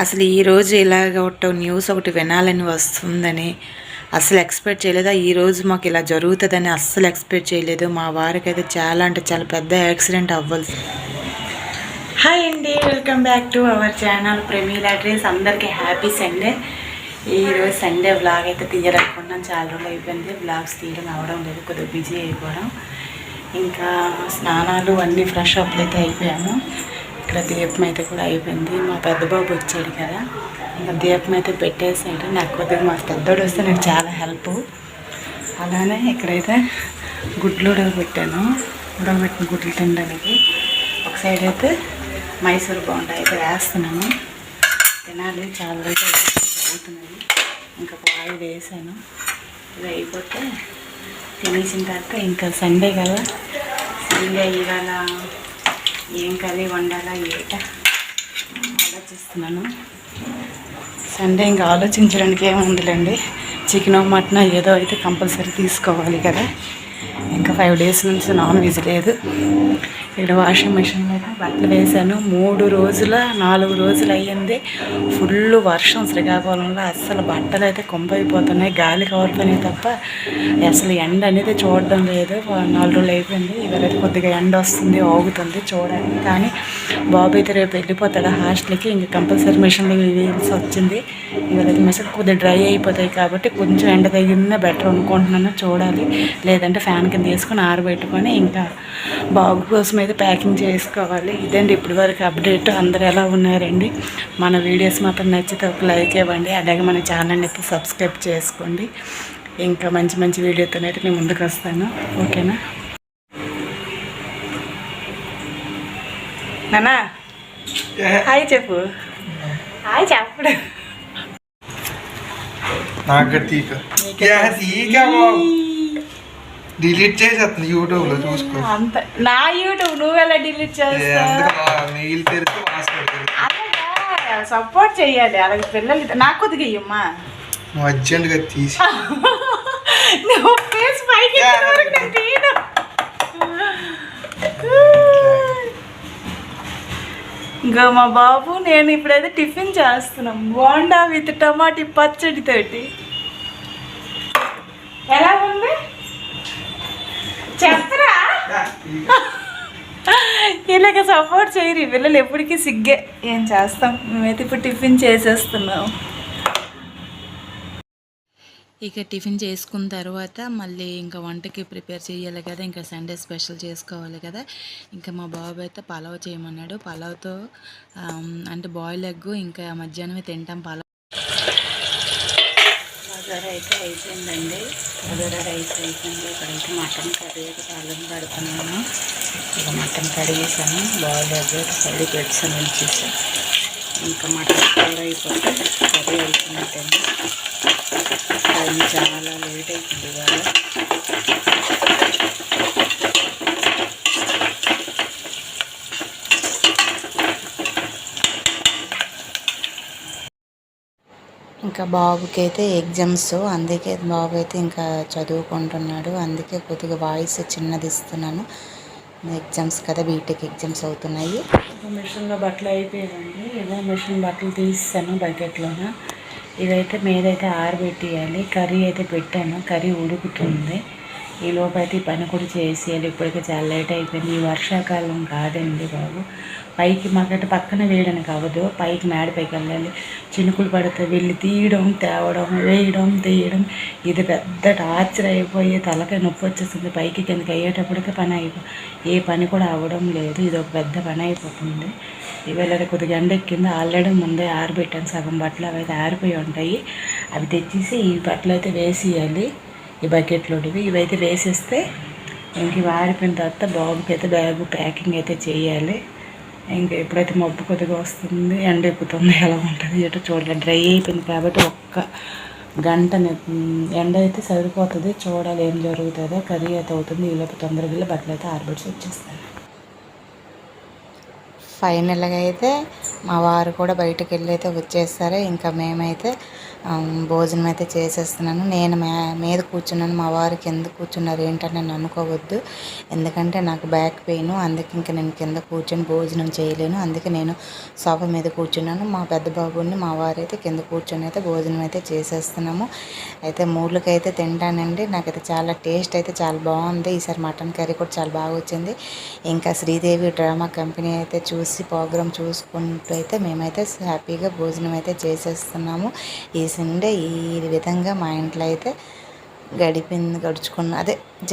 అసలు ఈరోజు ఇలాగ ఒక న్యూస్ ఒకటి వినాలని వస్తుందని అసలు ఎక్స్పెక్ట్ చేయలేదు. ఈరోజు మాకు ఇలా జరుగుతుందని అస్సలు ఎక్స్పెక్ట్ చేయలేదు. మా వారికి అయితే చాలా అంటే చాలా పెద్ద యాక్సిడెంట్ అవ్వాల్సి. హాయ్ అండి, welcome back to our channel Pramila dreams. అందరికీ హ్యాపీ సండే. ఈరోజు సండే వ్లాగ్ అయితే తీయాలనుకున్నాను. చాలా రోజులు అయిపోయింది వ్లాగ్స్ తీయడం అవడం లేదు, కొద్దిగా బిజీ అయిపోవడం. ఇంకా స్నానాలు అన్నీ ఫ్రెష్ అప్లు అయితే అయిపోయాము. ఇక్కడ దీపం అయితే కూడా అయిపోయింది. మా పెద్ద బాబు వచ్చాడు కదా, ఇంకా దీపం అయితే పెట్టేసాడు. నాకు కొద్దిగా మా పెద్దోడు వస్తే నాకు చాలా హెల్ప్. అలానే ఇక్కడైతే గుడ్లు ఉడకబెట్టాను, ఉడకబెట్టిన గుడ్లు తినడానికి. ఒక సైడ్ అయితే మైసూర్ బోండా అయితే వేస్తున్నాను, తినాలి. చాలా రోజు అవుతున్నాయి. ఇంకా ఆయిల్ వేసాను. ఇది అయిపోతే తినేసిన తర్వాత ఇంకా సండే కదా, సండే ఇవాళ ఏం కర్రీ వండాలా ఏట ఆలోచిస్తున్నాను. సండే ఇంకా ఆలోచించడానికి ఏముందిలేండి, చికెన్ మటన్ ఏదో అయితే కంపల్సరీ తీసుకోవాలి కదా. ఇంకా 5 days నుంచి నాన్ వెజ్ లేదు. ఇక్కడ వాషింగ్ మిషన్లో బట్టలు వేసాను. 4 రోజులు అయ్యింది. ఫుల్ వర్షం శ్రీకాకుళంలో. అస్సలు బట్టలు అయితే కొంపైపోతున్నాయి, గాలి కవరుతున్నాయి తప్ప అసలు ఎండ అనేది చూడడం లేదు. 4 రోజులు అయిపోయింది. ఇవాళ కొద్దిగా ఎండ వస్తుంది, ఆగుతుంది, చూడాలి. కానీ బాబు అయితే రేపు వెళ్ళిపోతాడు హాస్టల్కి. ఇంక కంపల్సరీ మిషన్లో వేయాల్సి వచ్చింది. ఇవాళ మిషన్ కొద్దిగా డ్రై అయిపోతాయి కాబట్టి కొంచెం ఎండ తగిలినా బెటర్ అనుకుంటున్నాను. చూడాలి, లేదంటే ఫ్యాన్ కింద తీసుకొని ఆరబెట్టుకొని ఇంకా బాబు కోసం అయితే ప్యాకింగ్ చేసుకోవాలి. ఇదండి ఇప్పటి వరకు అప్డేట్. అందరు ఎలా ఉన్నారండి? మన వీడియోస్ మాత్రం నచ్చితే ఒక లైక్ ఇవ్వండి, అలాగే మన ఛానల్ని అయితే సబ్స్క్రైబ్ చేసుకోండి. ఇంకా మంచి మంచి వీడియోతోనైతే నేను ముందుకు వస్తాను. ఓకేనా నానా? హాయ్ చెప్పు. హాయ్ చెప్పుడు. డిలీట్ చేసేస్తుంది యూట్యూబ్లో చూసుకో. అంత నా యూట్యూబ్ నువ్వెలా డిలీట్ చేస్తావు? సపోర్ట్ చెయ్యాలి అలాగే పిల్లలు. నాకు కొద్దిగా ఇయ్యమ్మా, నువ్వు అర్జెంట్గా తీసి నువ్వు ఫేస్ పైకి నేను తీయను. ఇంకా మా బాబు నేను ఇప్పుడైతే టిఫిన్ చేస్తున్నాం. బోండా విత్ టమాటీ పచ్చడితోటి. ఎలా ఉంది చెప్పరా? ఇలాగ సపోర్ట్ చేయరు పిల్లలు, ఎప్పటికీ సిగ్గే. ఏం చేస్తాం, మేమైతే ఇప్పుడు టిఫిన్ చేసేస్తున్నాం. ఇక టిఫిన్ చేసుకున్న తర్వాత మళ్ళీ ఇంకా వంటకి ప్రిపేర్ చేయాలి కదా, ఇంకా సండే స్పెషల్ చేసుకోవాలి కదా. ఇంకా మా బాబు అయితే పలావ్ చేయమన్నాడు. పలావ్తో అంటే బాయిల్ ఎగ్, ఇంకా మధ్యాహ్నమే తింటాం పలావ్. బగారా అయితే అయిపోయిందండి, బగారా రైస్ అయిపోయింది. ఇక్కడైతే మటన్ కర్రీ అయితే తాలింపు పెడుతున్నాను. ఇక మటన్ కడిగేసాను, బాయిల్ ఎగ్ కర్రీ పెట్టాను వచ్చేసి. ఇంకా మటన్ కూర అయిపోతే కర్రీ అయిపోయినట్టండి. టైం చాలా లేట్ అయిపోయింది ఇవాళ. ఇంకా బాబుకి అయితే ఎగ్జామ్స్, అందుకే బాబు అయితే ఇంకా చదువుకుంటున్నాడు. అందుకే కొద్దిగా వాయిస్ చిన్నది ఇస్తున్నాను. ఎగ్జామ్స్ కదా, బీటెక్ ఎగ్జామ్స్ అవుతున్నాయి. మిషన్లో బట్టలు అయిపోయాయండి. ఏదో మిషన్ బట్టలు తీసాను బకెట్లోన. ఇదైతే మీదైతే ఆరబెట్టేయాలి. కర్రీ అయితే పెట్టాను, కర్రీ ఉడుకుతుంది. ఈ లోపు అయితే ఈ పని కూడా చేసేయాలి. ఇప్పటికే చాలా లేట్ అయిపోయింది. ఈ వర్షాకాలం కాదండి బాబు. పైకి మాకైతే పక్కన వేయడానికి అవ్వదు, పైకి మేడపైకి వెళ్ళాలి. చినుకులు పడితే వెళ్ళి తీయడం, తేవడం, వేయడం, తీయడం, ఇది పెద్ద టార్చర్ అయిపోయి తలకాయ నొప్పి వచ్చేస్తుంది. పైకి కిందకి అయ్యేటప్పటికే ఏ పని కూడా అవ్వడం లేదు. ఇది ఒక పెద్ద పని అయిపోతుంది. ఇవాళ కొద్దిగా ఎండ ఎక్కింది. ఆల్రెడీ ముందే ఆరబెట్టాను సగం బట్టలు, అవి అయితే ఆరిపోయి ఉంటాయి. అవి తెచ్చేసి ఈ బట్టలు అయితే వేసేయాలి ఈ బకెట్లోనివి. ఇవైతే వేసేస్తే ఇంక ఇవి ఆరిపోయిన తర్వాత బాబుకి అయితే బ్యాగ్ ప్యాకింగ్ అయితే చేయాలి. ఇంకా ఎప్పుడైతే మబ్బు కొద్దిగా వస్తుంది, ఎండ ఎక్కుతుంది, ఎలా ఉంటుంది ఎటో చూడాలి. డ్రై అయిపోయింది కాబట్టి ఒక్క గంట ఎండ అయితే సరిపోతుంది. చూడాలి ఏం జరుగుతుందో. కర్రీ అయితే అవుతుంది. ఈలోపు తొందరగా బట్టలు అయితే ఆరబెట్టి వచ్చేస్తాను. ఫైనల్గా అయితే మా వారు కూడా బయటకు వెళ్ళి అయితే వచ్చేస్తారు. ఇంకా మేమైతే భోజనం అయితే చేసేస్తున్నాను. నేను మీద కూర్చున్నాను, మా వారు కింద కూర్చున్నారు. ఏంటని నన్ను అనుకోవద్దు, ఎందుకంటే నాకు బ్యాక్ పెయిన్, అందుకే ఇంకా నేను కింద కూర్చొని భోజనం చేయలేను. అందుకే నేను సోఫా మీద కూర్చున్నాను. మా పెద్ద బాబుని మా వారు అయితే కింద కూర్చొని అయితే భోజనం అయితే చేసేస్తున్నాము. అయితే మూలకైతే తింటానండి. నాకైతే చాలా టేస్ట్ అయితే చాలా బాగుంది. ఈసారి మటన్ కర్రీ కూడా చాలా బాగా వచ్చింది. ఇంకా శ్రీదేవి డ్రామా కంపెనీ అయితే చూసి ప్రోగ్రామ్ చూసుకుంటూ అయితే మేమైతే హ్యాపీగా భోజనం అయితే చేసేస్తున్నాము. ఈ సండే ఈ విధంగా మా ఇంట్లో అయితే గడుచుకున్న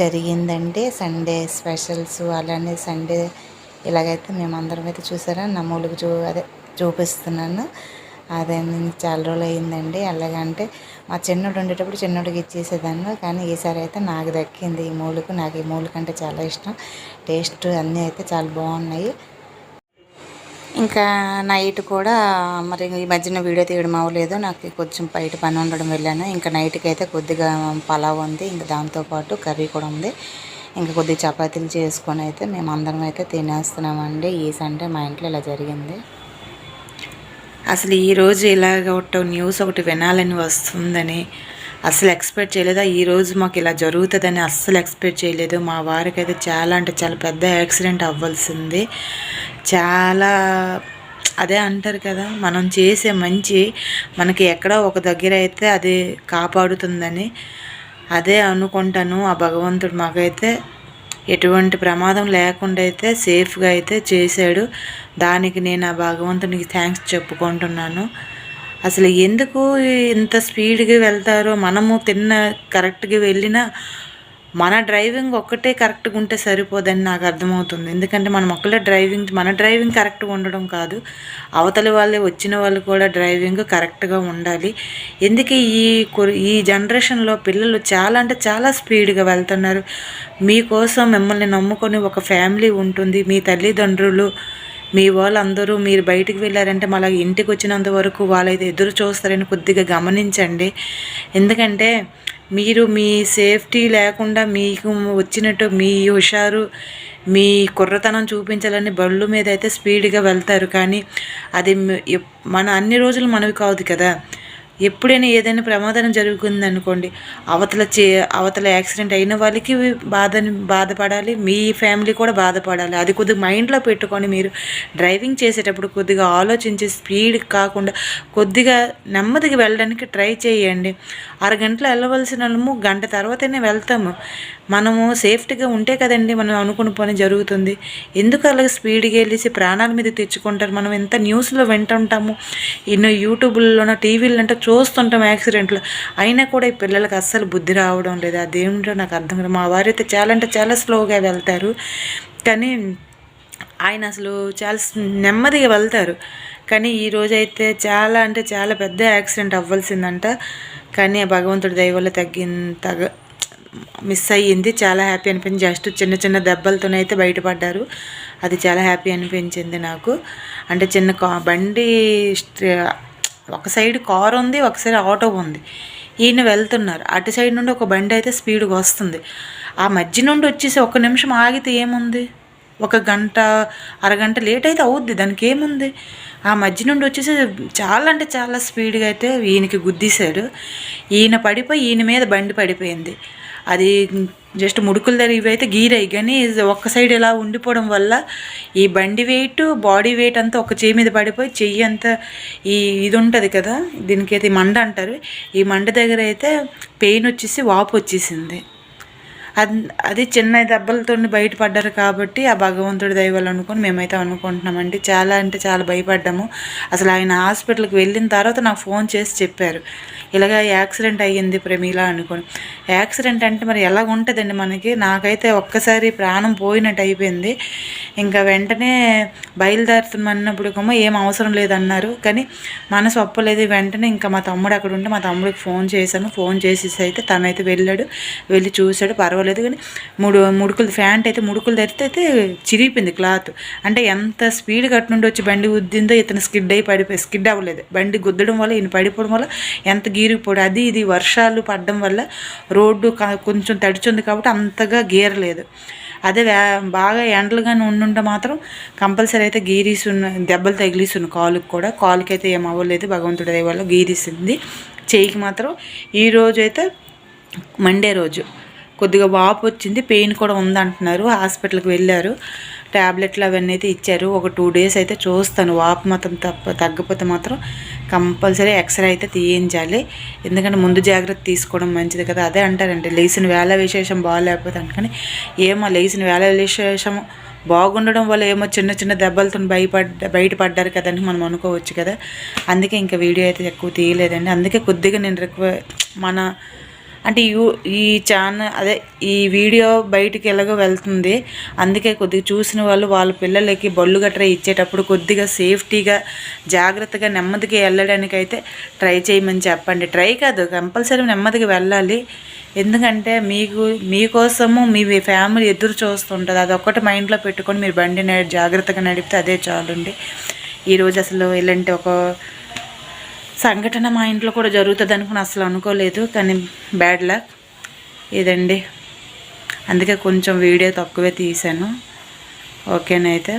జరిగిందంటే సండే స్పెషల్స్ అలానే సండే ఇలాగైతే మేమందరం అయితే చూసారా నమూలుకు చూపిస్తున్నాను. అదే చాలా రోజులు అయిందండి. అలాగంటే మా చిన్నోడు ఉండేటప్పుడు చిన్నోడికి ఇచ్చేసేదాన్ని, కానీ ఈసారి అయితే నాకు దక్కింది ఈ మూలుకు. నాకు ఈ మూలుకు అంటే చాలా ఇష్టం. టేస్ట్ అన్నీ అయితే చాలా బాగున్నాయి. ఇంకా నైట్ కూడా మరి ఈ మధ్యన వీడియో తీయడం అవ్వలేదు, నాకు కొంచెం బయట పని ఉండడం వెళ్ళాను. ఇంకా నైట్కి అయితే కొద్దిగా పలావ్ ఉంది, ఇంకా దాంతోపాటు కర్రీ కూడా ఉంది. ఇంకా కొద్దిగా చపాతీలు చేసుకొని అయితే మేము అందరం అయితే తినేస్తున్నామండి. ఈ సండే మా ఇంట్లో ఇలా జరిగింది. అసలు ఈరోజు ఇలాగ ఒక న్యూస్ ఒకటి వినాలని వస్తుందని అస్సలు ఎక్స్పెక్ట్ చేయలేదు. ఈరోజు మాకు ఇలా జరుగుతుందని అస్సలు ఎక్స్పెక్ట్ చేయలేదు. మా వారికి అయితే చాలా అంటే చాలా పెద్ద యాక్సిడెంట్ అవ్వాల్సింది. చాలా అదే అంటారు కదా, మనం చేసే మంచి మనకి ఎక్కడో ఒక దగ్గర అయితే అది కాపాడుతుందని అదే అనుకుంటాను. ఆ భగవంతుడు మాకైతే ఎటువంటి ప్రమాదం లేకుండా అయితే సేఫ్గా అయితే చేశాడు. దానికి నేను ఆ భగవంతునికి థ్యాంక్స్ చెప్పుకుంటున్నాను. అసలు ఎందుకు ఇంత స్పీడ్గా వెళ్తారో, మనము కరెక్ట్గా వెళ్ళినా మన డ్రైవింగ్ ఒక్కటే కరెక్ట్గా ఉంటే సరిపోదని నాకు అర్థమవుతుంది. ఎందుకంటే మన డ్రైవింగ్ కరెక్ట్గా ఉండడం కాదు, అవతలి వాళ్ళే వచ్చిన వాళ్ళు కూడా డ్రైవింగ్ కరెక్ట్గా ఉండాలి. ఎందుకు ఈ జనరేషన్లో పిల్లలు చాలా అంటే చాలా స్పీడ్గా వెళ్తున్నారు. మీకోసం మిమ్మల్ని నమ్ముకొని ఒక ఫ్యామిలీ ఉంటుంది, మీ తల్లిదండ్రులు, మీ వాళ్ళందరూ మీరు బయటికి వెళ్ళారంటే మళ్ళీ ఇంటికి వచ్చినంత వరకు వాళ్ళైతే ఎదురు చూస్తారని కొద్దిగా గమనించండి. ఎందుకంటే మీరు మీ సేఫ్టీ లేకుండా మీకు వచ్చినట్టు మీ హుషారు మీ కుర్రతనం చూపించాలని బళ్ళు మీద అయితే స్పీడ్గా వెళ్తారు. కానీ అది మన అన్ని రోజులు మనవి కాదు కదా. ఎప్పుడైనా ఏదైనా ప్రమాదం జరుగుతుంది అనుకోండి, అవతల యాక్సిడెంట్ అయిన వాళ్ళకి బాధపడాలి, మీ ఫ్యామిలీ కూడా బాధపడాలి. అది కొద్దిగా మైండ్లో పెట్టుకొని మీరు డ్రైవింగ్ చేసేటప్పుడు కొద్దిగా ఆలోచించి స్పీడ్ కాకుండా కొద్దిగా నెమ్మదిగా వెళ్ళడానికి ట్రై చేయండి. అరగంటలో వెళ్ళవలసిన వాళ్ళము గంట తర్వాతనే వెళ్తాము. మనము సేఫ్టీగా ఉంటే కదండి మనం అనుకున్న పని జరుగుతుంది. ఎందుకు అలాగే స్పీడ్గా వెళ్ళేసి ప్రాణాల మీద తెచ్చుకుంటారు? మనం ఎంత న్యూస్లో వింటుంటాము, ఎన్నో యూట్యూబ్లోనో టీవీలో అంటే చూస్తుంటాం యాక్సిడెంట్లు. అయినా కూడా ఈ పిల్లలకి అస్సలు బుద్ధి రావడం లేదు. అదేమిటో నాకు అర్థం కాదు. మా వారు అయితే చాలా అంటే చాలా స్లోగా వెళ్తారు, కానీ ఆయన అసలు చాలా నెమ్మదిగా వెళ్తారు. కానీ ఈరోజైతే చాలా అంటే చాలా పెద్ద యాక్సిడెంట్ అవ్వాల్సిందంట. కానీ ఆ భగవంతుడి దయ వల్ల మిస్ అయ్యింది. చాలా హ్యాపీ అనిపించింది. జస్ట్ చిన్న చిన్న దెబ్బలతోనైతే బయటపడ్డారు. అది చాలా హ్యాపీ అనిపించింది నాకు. అంటే చిన్న బండి ఒక సైడ్ కారు ఉంది, ఒక సైడ్ ఆటో ఉంది. ఈయన వెళ్తున్నారు, అటు సైడ్ నుండి ఒక బండి అయితే స్పీడ్గా వస్తుంది. ఆ మధ్య నుండి వచ్చేసి 1 నిమిషం ఆగితే ఏముంది, 1 గంట అరగంట లేట్ అయితే అవుద్ది, దానికి ఏముంది. ఆ మధ్య నుండి వచ్చేసి చాలా అంటే చాలా స్పీడ్గా అయితే ఈయనకి గుద్దీశాడు. ఈయన పడిపోయి ఈయన మీద బండి పడిపోయింది. అది జస్ట్ ముడుకుల దగ్గర ఇవి అయితే గీరాయి, కానీ ఒక్క సైడ్ ఇలా ఉండిపోవడం వల్ల ఈ బండి వెయిట్ బాడీ వెయిట్ అంతా ఒక చేయి మీద పడిపోయి చెయ్యి అంతా ఇది ఉంటుంది కదా, దీనికైతే మండ అంటారు, ఈ మండ దగ్గర అయితే పెయిన్ వచ్చేసి వాపు వచ్చేసింది. అది చిన్న దెబ్బలతో బయటపడ్డారు కాబట్టి ఆ భగవంతుడి దయ వల్ల అనుకొని మేమైతే అనుకుంటున్నామండి. చాలా అంటే చాలా భయపడ్డాము. అసలు ఆయన హాస్పిటల్కి వెళ్ళిన తర్వాత నాకు ఫోన్ చేసి చెప్పారు, ఇలాగ యాక్సిడెంట్ అయ్యింది ప్రమీల అనుకోని. యాక్సిడెంట్ అంటే మరి ఎలా ఉంటుందండి మనకి. నాకైతే ఒక్కసారి ప్రాణం పోయినట్టు అయిపోయింది. ఇంకా వెంటనే బయలుదేరుతున్నప్పుడు ఏం అవసరం లేదన్నారు, కానీ మనసు ఒప్పలేదు. వెంటనే ఇంకా మా తమ్ముడు అక్కడ ఉంటే మా తమ్ముడికి ఫోన్ చేశాను. ఫోన్ చేసేసి అయితే తనైతే వెళ్ళాడు, వెళ్ళి చూశాడు, పర్వాలేదు. కానీ ముడుకులు ఫ్యాంట్ అయితే ముడుకులు తెరితే అయితే చిరిగిపోయింది క్లాత్. అంటే ఎంత స్పీడ్ కట్టు నుండి వచ్చి బండి గుద్దిందో ఇతను స్కిడ్ అవ్వలేదు. బండి గుద్దడం వల్ల ఈయన పడిపోవడం వల్ల ఎంత గీరిపోడు. ఇది వర్షాలు పడడం వల్ల రోడ్డు కొంచెం తడిచుంది కాబట్టి అంతగా గీరలేదు. అదే బాగా ఎండలుగానే ఉండుంటే మాత్రం కంపల్సరీ అయితే గీరీసున్న దెబ్బలు తగిలిసున్న కాలుకి కూడా. కాలుకి అయితే ఏం అవ్వలేదు, భగవంతుడి దయ వల్ల గీరీసింది. చెయ్యికి మాత్రం ఈరోజు అయితే మండే రోజు కొద్దిగా వాపు వచ్చింది, పెయిన్ కూడా ఉందంటున్నారు. హాస్పిటల్కి వెళ్ళారు, ట్యాబ్లెట్లు అవన్నీ అయితే ఇచ్చారు. ఒక 2 days అయితే చూస్తాను. వాపు మాత్రం తగ్గకపోతే మాత్రం కంపల్సరీ ఎక్స్రే అయితే తీయించాలి. ఎందుకంటే ముందు జాగ్రత్త తీసుకోవడం మంచిది కదా. అదే అంటారంటే లేచిన వేళ విశేషం బాగాలేకపోతే అందుకని ఏమో లేచిన వేళ విశేషం బాగుండడం వల్ల ఏమో చిన్న చిన్న దెబ్బలతో బయటపడ్డారు కదండి మనం అనుకోవచ్చు కదా. అందుకే ఇంకా వీడియో అయితే ఎక్కువ తీయలేదండి. అందుకే కొద్దిగా నేను అంటే ఈ ఛానల్ అదే ఈ వీడియో బయటికి ఎలాగో వెళ్తుంది, అందుకే కొద్దిగా చూసిన వాళ్ళు వాళ్ళ పిల్లలకి బళ్ళు గట్రా ఇచ్చేటప్పుడు కొద్దిగా సేఫ్టీగా జాగ్రత్తగా నెమ్మదిగా వెళ్ళడానికైతే ట్రై చేయమని చెప్పండి. ట్రై కాదు, కంపల్సరీ నెమ్మదిగా వెళ్ళాలి. ఎందుకంటే మీకోసము మీ ఫ్యామిలీ ఎదురు చూస్తుంటుంది. అదొక్కటి మైండ్లో పెట్టుకొని మీరు బండి జాగ్రత్తగా నడిపితే అదే చాలండి. ఈరోజు అసలు ఇలాంటి ఒక సంఘటన మా ఇంట్లో కూడా జరుగుతుంది అనుకుని అసలు అనుకోలేదు, కానీ బ్యాడ్ లక్ ఇదండి. అందుకే కొంచెం వీడియో తక్కువే తీశాను. ఓకేనైతే